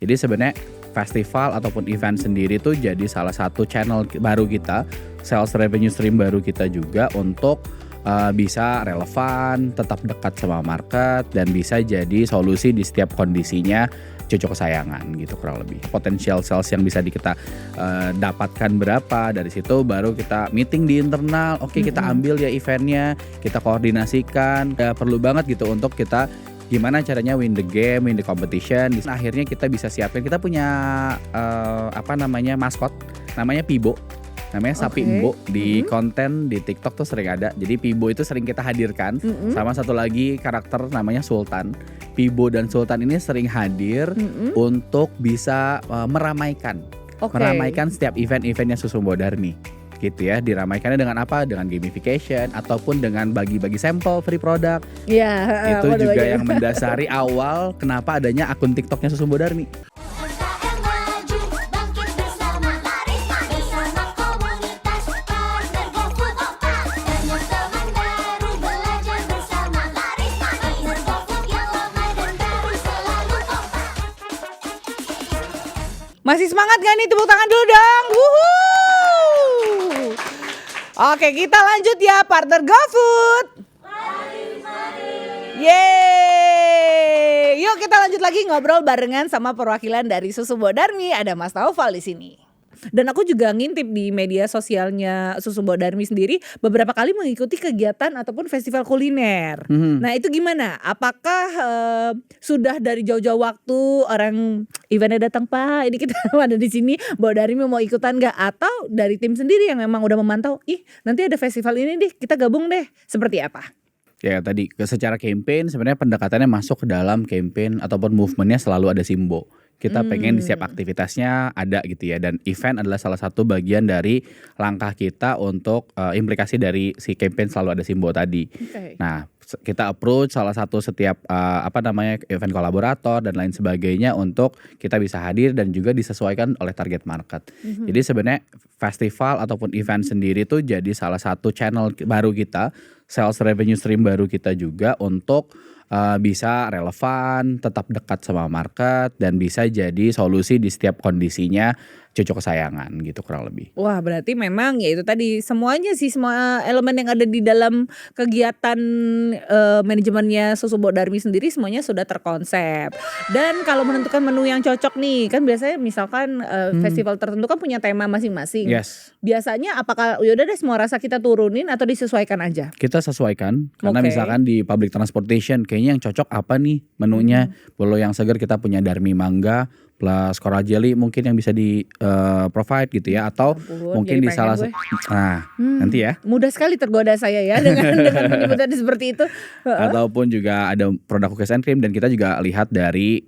Jadi sebenarnya festival ataupun event sendiri tuh jadi salah satu channel baru kita, sales revenue stream baru kita juga untuk bisa relevan, tetap dekat sama market dan bisa jadi solusi di setiap kondisinya cucu kesayangan gitu kurang lebih. Potensial sales yang bisa kita dapatkan berapa, dari situ baru kita meeting di internal. Oke, kita ambil ya eventnya, kita koordinasikan. Ya, perlu banget gitu untuk kita gimana caranya win the game, win the competition. Akhirnya kita bisa siapin, kita punya maskot namanya Pibo. Namanya Sapi Embo. Di konten di TikTok tuh sering ada. Jadi Pibo itu sering kita hadirkan. Sama satu lagi karakter namanya Sultan. Pibo dan Sultan ini sering hadir untuk bisa meramaikan setiap event-eventnya Susumbo Darmi gitu ya. Diramaikannya dengan apa? Dengan gamification ataupun dengan bagi-bagi sampel free product. Itu juga yang mendasari awal kenapa adanya akun TikToknya Susumbo Darmi. Masih semangat gak nih? Tepuk tangan dulu dong. Wuhuu. Oke, kita lanjut ya, partner GoFood. Yeay. Yuk kita lanjut lagi ngobrol barengan sama perwakilan dari Susumbo Darmi. Ada Mas Naufal di sini. Dan aku juga ngintip di media sosialnya Susumbo Darmi sendiri beberapa kali mengikuti kegiatan ataupun festival kuliner. Nah itu gimana? Apakah sudah dari jauh-jauh waktu orang eventnya datang, Pak, ini kita ada di sini, Mbak Darmi mau ikutan gak? Atau dari tim sendiri yang memang udah memantau, nanti ada festival ini deh, kita gabung deh. Seperti apa? Ya tadi secara campaign sebenarnya pendekatannya masuk ke dalam campaign ataupun movementnya selalu ada Simbo. Kita pengen di setiap aktivitasnya ada gitu ya. Dan event adalah salah satu bagian dari langkah kita untuk implikasi dari si campaign selalu ada Simbo tadi. Nah kita approach salah satu setiap event kolaborator dan lain sebagainya untuk kita bisa hadir dan juga disesuaikan oleh target market. Jadi sebenarnya festival ataupun event sendiri tuh jadi salah satu channel baru kita, sales revenue stream baru kita juga untuk bisa relevan, tetap dekat sama market dan bisa jadi solusi di setiap kondisinya cucu kesayangan gitu kurang lebih. Wah, berarti memang ya itu tadi semuanya sih, semua elemen yang ada di dalam kegiatan manajemennya Susumbo Darmi sendiri semuanya sudah terkonsep. Dan kalau menentukan menu yang cocok nih, kan biasanya misalkan festival tertentu kan punya tema masing-masing. Yes. Biasanya apakah yaudah deh semua rasa kita turunin atau disesuaikan aja? Kita sesuaikan karena misalkan di public transportation kayaknya yang cocok apa nih menunya. Kalau yang segar kita punya Darmi Mangga plus coral jelly mungkin yang bisa di provide gitu ya, atau mungkin di salah nanti ya. Mudah sekali tergoda saya ya dengan penyebutan seperti itu. Ataupun juga ada produk cookies and cream, dan kita juga lihat dari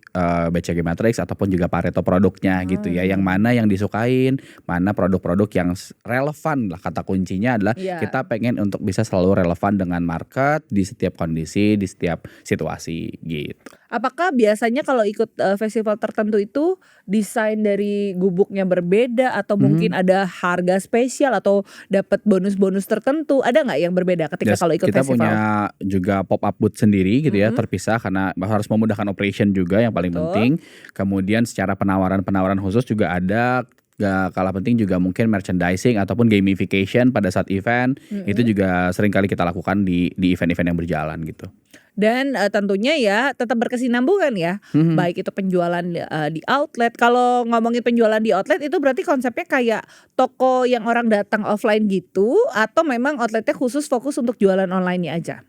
BCG Matrix ataupun juga Pareto produknya gitu ya. Yang mana yang disukain, mana produk-produk yang relevan lah, kata kuncinya adalah kita pengen untuk bisa selalu relevan dengan market di setiap kondisi, di setiap situasi gitu. Apakah biasanya kalau ikut festival tertentu itu desain dari gubuknya berbeda atau mungkin ada harga spesial atau dapat bonus-bonus tertentu? Ada nggak yang berbeda ketika kalau ikut kita festival? Kita punya juga pop-up booth sendiri gitu ya, terpisah karena harus memudahkan operation juga yang paling penting. Kemudian secara penawaran khusus juga ada. Gak kalah penting juga mungkin merchandising ataupun gamification pada saat event. Itu juga sering kali kita lakukan di event-event yang berjalan gitu. Dan tentunya ya tetap berkesinambungan ya, baik itu penjualan di outlet. Kalau ngomongin penjualan di outlet itu berarti konsepnya kayak toko yang orang datang offline gitu, atau memang outletnya khusus fokus untuk jualan online-nya aja?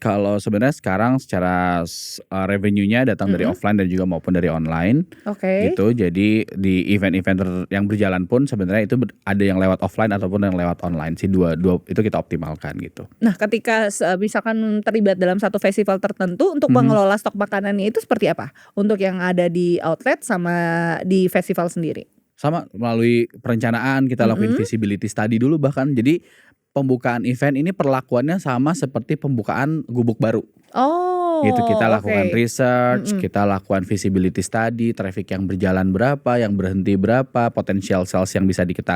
Kalau sebenarnya sekarang secara revenue-nya datang dari offline dan juga maupun dari online. Gitu. Jadi di event-event yang berjalan pun sebenarnya itu ada yang lewat offline ataupun yang lewat online. Dua itu kita optimalkan gitu. Nah, ketika misalkan terlibat dalam satu festival tertentu untuk mengelola stok makanannya itu seperti apa? Untuk yang ada di outlet sama di festival sendiri? Sama, melalui perencanaan kita lakuin visibility study dulu bahkan. Jadi pembukaan event ini perlakuannya sama seperti pembukaan gubuk baru. Oh, Gitu, kita lakukan oke. research, Mhm. kita lakukan feasibility study, traffic yang berjalan berapa, yang berhenti berapa, potensial sales yang bisa kita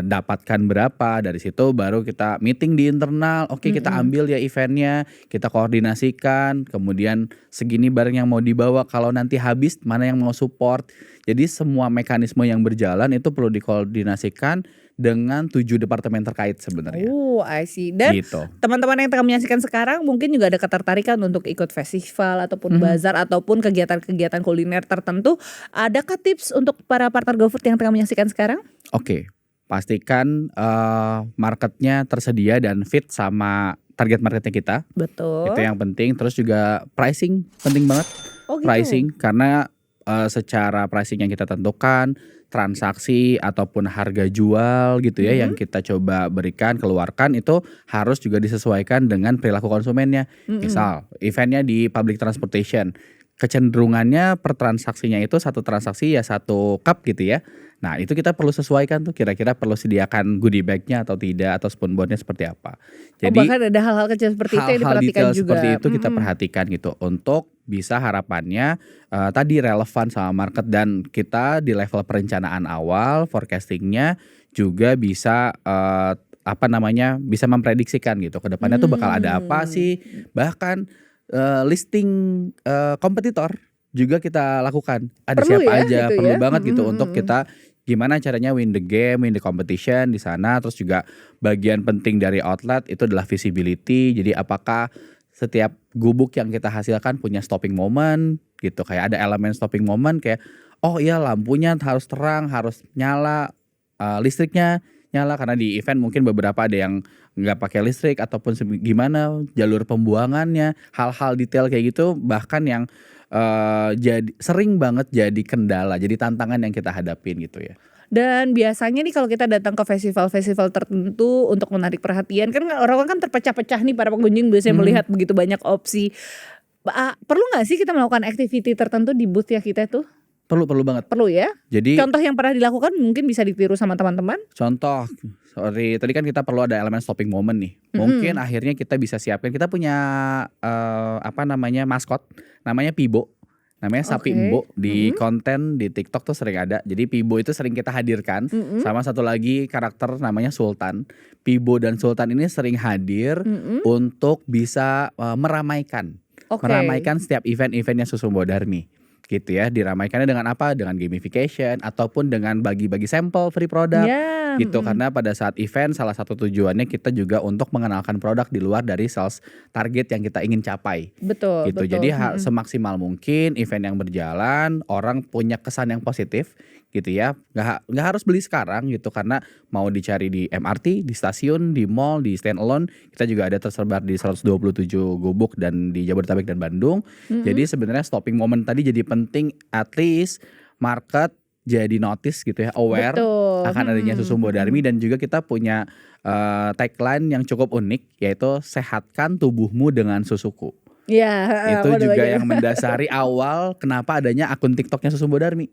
dapatkan berapa. Dari situ baru kita meeting di internal, oke kita Mhm. ambil ya eventnya, kita koordinasikan, kemudian segini barang yang mau dibawa, kalau nanti habis mana yang mau support. Jadi semua mekanisme yang berjalan itu perlu dikoordinasikan dengan 7 departemen terkait sebenarnya, Oh, I see. Dan gitu. teman-teman yang tengah menyaksikan sekarang mungkin juga ada ketertarikan untuk ikut festival ataupun Mhm. bazar ataupun kegiatan-kegiatan kuliner tertentu. Adakah tips untuk para partner GoFood yang tengah menyaksikan sekarang? Oke, pastikan, marketnya tersedia dan fit sama target marketnya kita, itu Betul. yang penting. Terus juga pricing penting banget, Oh gitu? pricing karena, secara pricing yang kita tentukan, transaksi ataupun harga jual gitu ya yang Mhm, kita coba berikan, keluarkan itu harus juga disesuaikan dengan perilaku konsumennya. mhm. Misal event-nya di public transportation, kecenderungannya per transaksinya itu satu transaksi ya 1 cup gitu ya. Nah itu kita perlu sesuaikan tuh kira-kira perlu sediakan goodie bag-nya atau tidak atau spoon board-nya seperti apa. Oh Jadi bahkan ada hal-hal kecil seperti itu yang hal-hal diperhatikan detail seperti juga? itu kita Mhm. perhatikan gitu untuk bisa harapannya, tadi relevan sama market dan kita di level perencanaan awal forecasting-nya juga bisa, apa namanya, bisa memprediksikan gitu ke depannya tuh bakal ada apa sih, bahkan, listing, kompetitor juga kita lakukan. Ada Perlu siapa ya aja, itu perlu ya? banget Mhm, gitu mhm, untuk mhm. kita gimana caranya win the game, win the competition di sana. Terus juga bagian penting dari outlet itu adalah visibility. Jadi apakah setiap gubuk yang kita hasilkan punya stopping moment gitu. Kayak ada elemen stopping moment kayak, oh iya lampunya harus terang, harus nyala, listriknya nyala. Karena di event mungkin beberapa ada yang nggak pakai listrik ataupun gimana jalur pembuangannya. Hal-hal detail kayak gitu bahkan yang, jadi sering banget jadi kendala, jadi tantangan yang kita hadapin gitu ya. Dan biasanya nih kalau kita datang ke festival-festival tertentu untuk menarik perhatian, kan orang-orang kan terpecah-pecah nih para pengunjung biasanya Mhm. melihat begitu banyak opsi. Perlu nggak sih kita melakukan activity tertentu di booth ya kita tuh? Perlu banget. Perlu ya? Jadi Contoh yang pernah dilakukan mungkin bisa ditiru sama teman-teman? contoh, tadi kan kita perlu ada elemen stopping moment nih. Mungkin Mhm. akhirnya kita bisa siapin, kita punya, apa namanya, maskot, namanya Pibo, namanya Sapi Oke. Embo, di Mhm, konten di TikTok tuh sering ada. Jadi Pibo itu sering kita hadirkan, mhm, sama satu lagi karakter namanya Sultan. Pibo dan Sultan ini sering hadir mhm. untuk bisa, meramaikan, Oke. setiap event-event-nya Susumbo Darmi. Gitu ya, diramaikannya dengan apa? Dengan gamification ataupun dengan bagi-bagi sampel free product Ya, gitu. mhm. Karena pada saat event salah satu tujuannya kita juga untuk mengenalkan produk di luar dari sales target yang kita ingin capai Betul, gitu. Jadi betul, mhm. semaksimal mungkin event yang berjalan orang punya kesan yang positif gitu ya. Nggak harus beli sekarang gitu karena mau dicari di MRT, di stasiun, di mall, di stand alone, kita juga ada tersebar di 127 gubuk dan di Jabodetabek dan Bandung. Mhm. Jadi sebenarnya stopping moment tadi jadi penting, at least market jadi notice gitu ya, aware Betul, akan adanya mhm, Susumbo Darmi mhm. dan juga kita punya, tagline yang cukup unik yaitu sehatkan tubuhmu dengan susuku. Iya, heeh, Itu waduh juga banyak. yang mendasari awal kenapa adanya akun TikToknya Susumbo Darmi.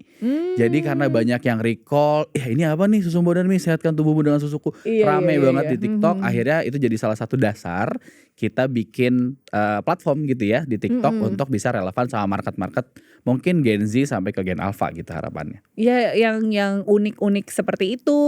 Jadi karena Mmm. banyak yang recall, "Ya ini apa nih Susumbo Darmi sehatkan tubuhmu dengan susuku." Iya, iya, Rame iya, iya, banget di TikTok, mhm. akhirnya itu jadi salah satu dasar kita bikin, platform gitu ya di TikTok Mhm. untuk bisa relevan sama market-market mungkin Gen Z sampai ke Gen Alpha gitu harapannya. Iya, yang unik-unik seperti itu,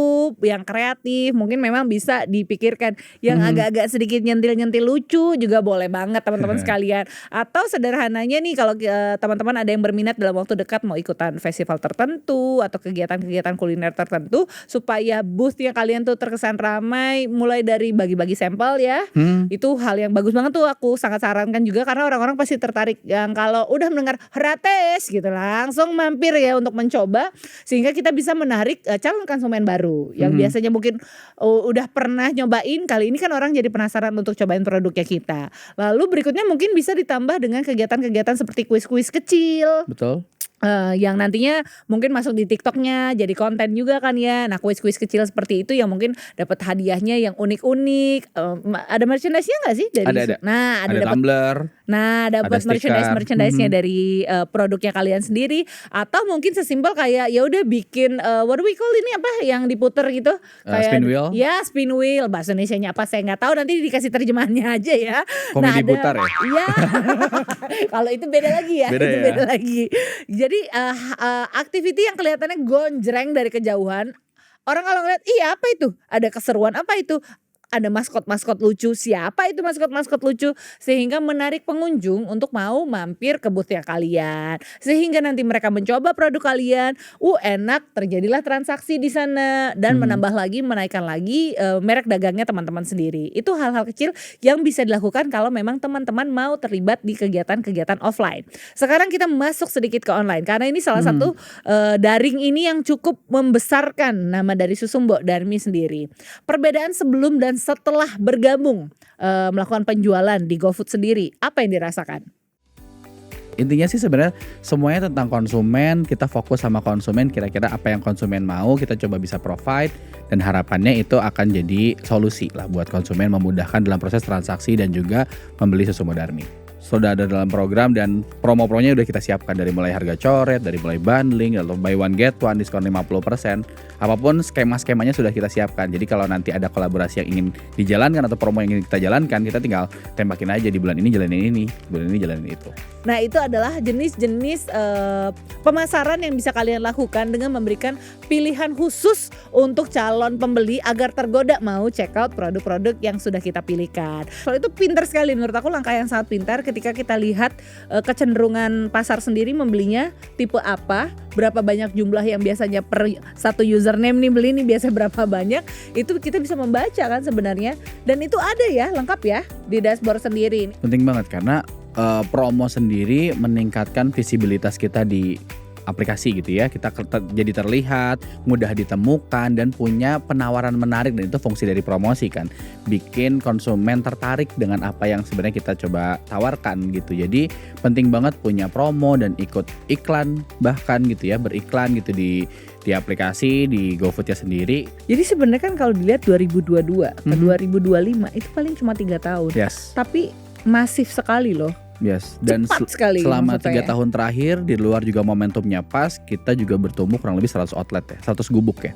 yang kreatif, mungkin memang bisa dipikirkan. Yang Mhm. agak-agak sedikit nyentil-nyentil lucu juga boleh banget teman-teman sekalian. Atau sederhananya nih kalau, teman-teman ada yang berminat dalam waktu dekat mau ikutan festival tertentu atau kegiatan-kegiatan kuliner tertentu, supaya booth-nya kalian tuh terkesan ramai, mulai dari bagi-bagi sampel ya, Mhm. itu hal yang bagus banget tuh aku sangat sarankan juga karena orang-orang pasti tertarik yang kalau udah mendengar Herates gitu langsung mampir ya untuk mencoba, sehingga kita bisa menarik, calon konsumen baru yang Mhm. biasanya mungkin, udah pernah nyobain, kali ini kan orang jadi penasaran untuk cobain produknya kita. Lalu berikutnya mungkin bisa ditambah dengan kegiatan-kegiatan seperti kuis-kuis kecil. Betul. Yang nantinya mungkin masuk di TikTok-nya jadi konten juga kan ya. Nah kuis-kuis kecil seperti itu yang mungkin dapat hadiahnya yang unik-unik, ada merchandise-nya nggak sih dari Ada. nah ada Ada dapat tumbler. Nah, dapat Ada stiker. merchandise-nya dari produknya kalian sendiri, atau mungkin sesimpel kayak ya udah bikin what do we call ini apa yang diputer gitu Spin wheel. ya spin wheel, bahasa Indonesianya apa saya nggak tahu, nanti dikasih terjemahannya aja ya. Komedi putar ya? Iya. Kalau itu beda lagi ya. Beda itu ya? beda lagi. Jadi activity yang kelihatannya gonjreng dari kejauhan, orang kalau ngeliat, iya apa itu? Ada keseruan apa itu? Ada maskot-maskot lucu, siapa itu maskot-maskot lucu? Sehingga menarik pengunjung untuk mau mampir ke booth-nya kalian. Sehingga nanti mereka mencoba produk kalian, enak, terjadilah transaksi di sana dan menambah lagi, menaikkan lagi merek dagangnya teman-teman sendiri. Itu hal-hal kecil yang bisa dilakukan kalau memang teman-teman mau terlibat di kegiatan-kegiatan offline. Sekarang kita masuk sedikit ke online karena ini salah satu daring ini yang cukup membesarkan nama dari Susu Mbok Darmi sendiri. Perbedaan sebelum dan setelah bergabung melakukan penjualan di GoFood sendiri, apa yang dirasakan? Intinya sih sebenarnya semuanya tentang konsumen, kita fokus sama konsumen, kira-kira apa yang konsumen mau kita coba bisa provide, dan harapannya itu akan jadi solusi lah buat konsumen, memudahkan dalam proses transaksi dan juga membeli Susu Mbok Darmi. Sudah ada dalam program dan promo-promonya udah kita siapkan dari mulai harga coret, dari mulai bundling, atau buy one get one, diskon 50%. Apapun skema-skemanya sudah kita siapkan. Jadi kalau nanti ada kolaborasi yang ingin dijalankan atau promo yang ingin kita jalankan, kita tinggal tembakin aja di bulan ini jalanin ini, bulan ini jalanin itu. Nah, itu adalah jenis-jenis pemasaran yang bisa kalian lakukan dengan memberikan pilihan khusus untuk calon pembeli agar tergoda mau check out produk-produk yang sudah kita pilihkan. Soal itu pintar sekali, menurut aku langkah yang sangat pintar ketika kita lihat kecenderungan pasar sendiri membelinya tipe apa, berapa banyak jumlah yang biasanya per satu username nih beli nih biasa berapa banyak, itu kita bisa membaca kan sebenarnya, dan itu ada ya lengkap ya di dashboard sendiri. Penting banget karena promo sendiri meningkatkan visibilitas kita di aplikasi gitu ya. Kita jadi terlihat, mudah ditemukan dan punya penawaran menarik, dan itu fungsi dari promosi kan. Bikin konsumen tertarik dengan apa yang sebenarnya kita coba tawarkan gitu. Jadi penting banget punya promo dan ikut iklan bahkan gitu ya, beriklan gitu di aplikasi, di GoFood-nya sendiri. Jadi sebenarnya kan kalau dilihat 2022 ke 2025 itu paling cuma 3 tahun. Yes. Tapi masif sekali loh. Yes, dan Cepat sekali selama maksud 3 saya. tahun terakhir di luar juga momentumnya pas, kita juga bertumbuh kurang lebih 100 outlet ya, 100 gubuk ya.